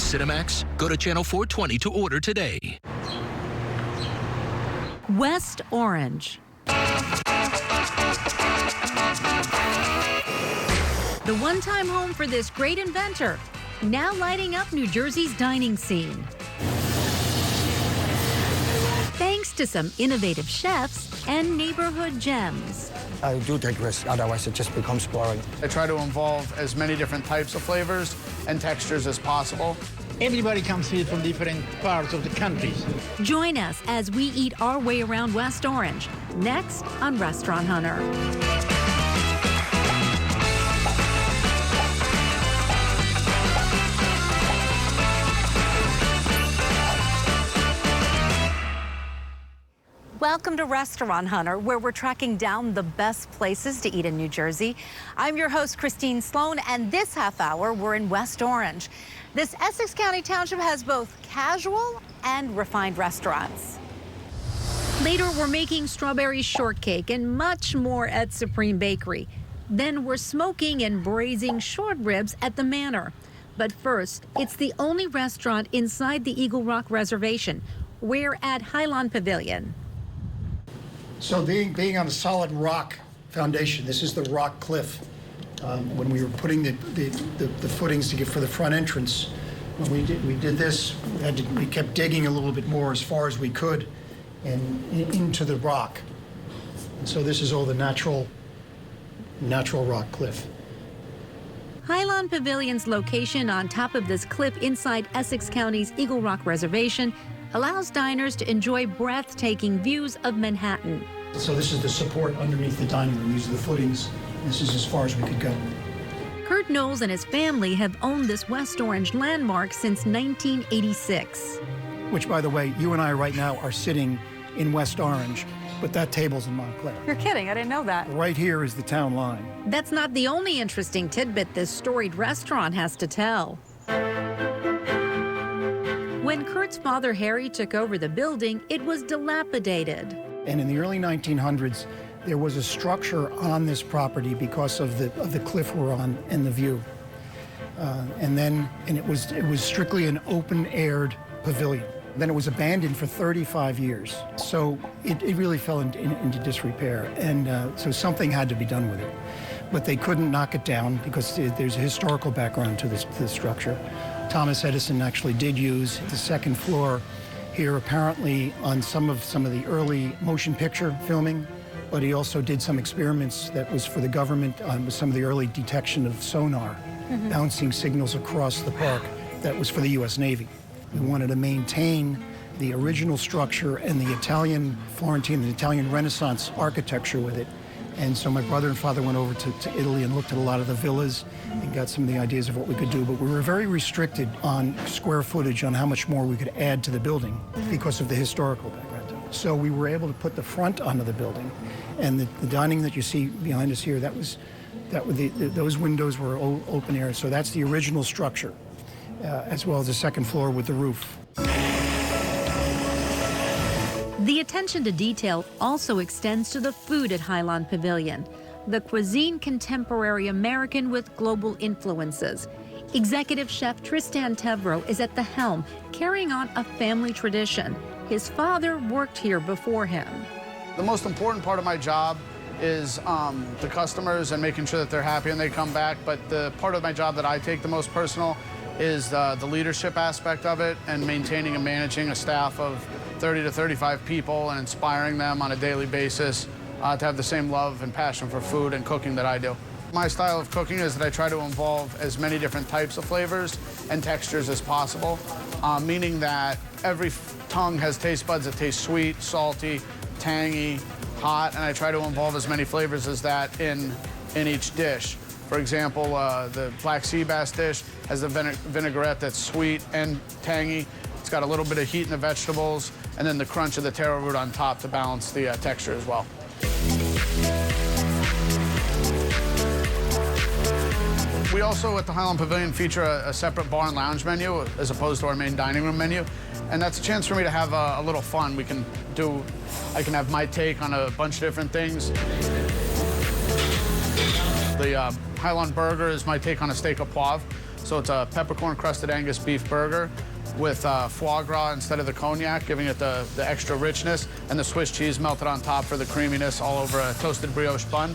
Cinemax? Go to Channel 420 to order today. West Orange. The one-time home for this great inventor, now lighting up New Jersey's dining scene. Thanks to some innovative chefs and neighborhood gems. I do take risks, otherwise it just becomes boring. I try to involve as many different types of flavors and textures as possible. Everybody comes here from different parts of the country. Join us as we eat our way around West Orange, next on Restaurant Hunter. Welcome to Restaurant Hunter, where we're tracking down the best places to eat in New Jersey. I'm your host, Christine Sloan, and this half hour, we're in West Orange. This Essex County township has both casual and refined restaurants. Later, we're making strawberry shortcake and much more at Supreme Bakery. Then we're smoking and braising short ribs at the Manor. But first, it's the only restaurant inside the Eagle Rock Reservation. We're at Highland Pavilion. So being on a solid rock foundation, this is the rock cliff. When we were putting the footings to get for the front entrance, when we did this, we kept digging a little bit more as far as we could and into the rock. And so this is all the natural rock cliff. Highland Pavilion's location on top of this cliff inside Essex County's Eagle Rock Reservation allows diners to enjoy breathtaking views of Manhattan. So this is the support underneath the dining room. These are the footings. This is as far as we could go. Kurt Knowles and his family have owned this West Orange landmark since 1986. Which, by the way, you and I right now are sitting in West Orange, but that table's in Montclair. You're kidding, I didn't know that. Right here is the town line. That's not the only interesting tidbit this storied restaurant has to tell. When Kurt's father Harry took over the building, it was dilapidated. And in the early 1900s, there was a structure on this property because of the cliff we're on and the view. And it was strictly an open-aired pavilion. Then it was abandoned for 35 years. So it really fell into disrepair. And so something had to be done with it. But they couldn't knock it down because there's a historical background to this structure. Thomas Edison actually did use the second floor here apparently on some of the early motion picture filming, but he also did some experiments that was for the government with some of the early detection of sonar, bouncing signals across the park. That was for the U.S. Navy. We wanted to maintain the original structure and the Italian Florentine, the Italian Renaissance architecture with it. And so my brother and father went over to Italy and looked at a lot of the villas and got some of the ideas of what we could do. But we were very restricted on square footage, on how much more we could add to the building because of the historical background. So we were able to put the front onto the building. And the dining that you see behind us here, those windows were open air. So that's the original structure, as well as the second floor with the roof. The attention to detail also extends to the food at Highland Pavilion. The cuisine contemporary American with global influences. Executive chef Tristan Tevro is at the helm, carrying on a family tradition. His father worked here before him. The most important part of my job is the customers and making sure that they're happy and they come back. But the part of my job that I take the most personal is the leadership aspect of it and maintaining and managing a staff of 30 to 35 people and inspiring them on a daily basis to have the same love and passion for food and cooking that I do. My style of cooking is that I try to involve as many different types of flavors and textures as possible, meaning that every tongue has taste buds that taste sweet, salty, tangy, hot, and I try to involve as many flavors as that in each dish. For example, the black sea bass dish has the vinaigrette that's sweet and tangy. It's got a little bit of heat in the vegetables, and then the crunch of the taro root on top to balance the texture as well. We also, at the Highland Pavilion, feature a separate bar and lounge menu as opposed to our main dining room menu. And that's a chance for me to have a little fun. I can have my take on a bunch of different things. The Highland burger is my take on a steak au poivre. So it's a peppercorn crusted Angus beef burger with foie gras instead of the cognac, giving it the extra richness, and the Swiss cheese melted on top for the creaminess all over a toasted brioche bun.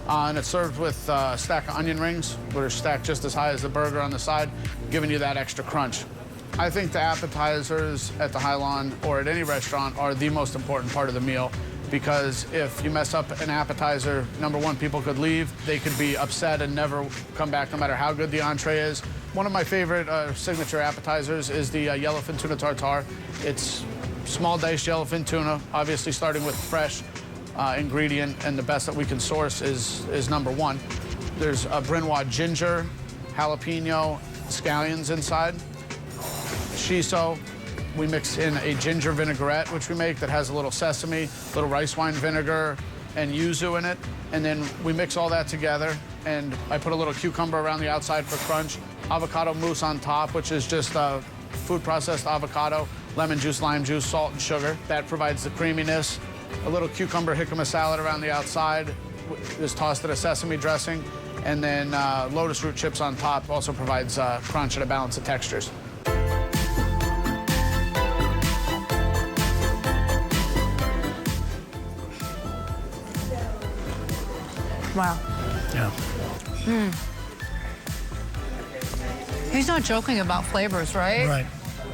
And it's served with a stack of onion rings, which are stacked just as high as the burger on the side, giving you that extra crunch. I think the appetizers at the High Lawn or at any restaurant are the most important part of the meal, because if you mess up an appetizer, number one, people could leave. They could be upset and never come back no matter how good the entree is. One of my favorite signature appetizers is the yellowfin tuna tartare. It's small diced yellowfin tuna, obviously starting with fresh ingredient, and the best that we can source is number one. There's a Brinois ginger, jalapeno, scallions inside. Shiso, we mix in a ginger vinaigrette, which we make, that has a little sesame, little rice wine vinegar, and yuzu in it. And then we mix all that together, and I put a little cucumber around the outside for crunch, avocado mousse on top, which is just food processed avocado, lemon juice, lime juice, salt, and sugar. That provides the creaminess. A little cucumber jicama salad around the outside is tossed in a sesame dressing, and then lotus root chips on top also provides crunch and a balance of textures. Wow. Yeah. He's not joking about flavors, right? Right.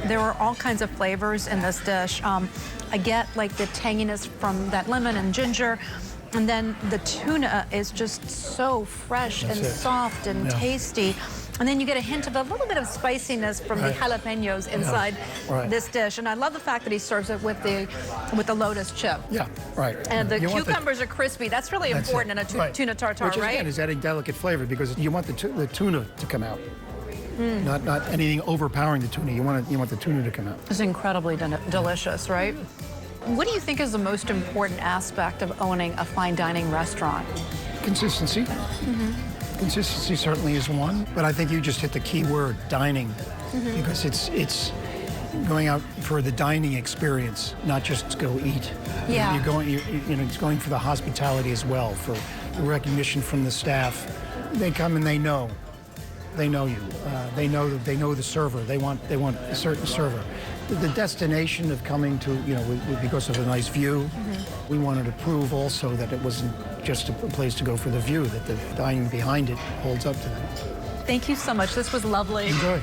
There were all kinds of flavors in this dish. I get like the tanginess from that lemon and ginger, and then the tuna is just so fresh and soft and tasty. And then you get a hint of a little bit of spiciness from the jalapenos inside this dish. And I love the fact that he serves it with the lotus chip. Yeah, right. And the cucumbers are crispy. That's really important in a tuna tartare, Which is, right? again, is adding delicate flavor, because you want the tuna to come out. Not anything overpowering the tuna. You want the tuna to come out. It's incredibly delicious, right? What do you think is the most important aspect of owning a fine dining restaurant? Consistency. Consistency certainly is one, but I think you just hit the key word, dining, because it's going out for the dining experience, not just to go eat. Yeah. It's going for the hospitality as well, for the recognition from the staff. They come and they know you. They know the server. They want a certain server. The destination of coming to, because of a nice view, we wanted to prove also that it wasn't just a place to go for the view, that the dining behind it holds up to that. Thank you so much. This was lovely. Enjoy.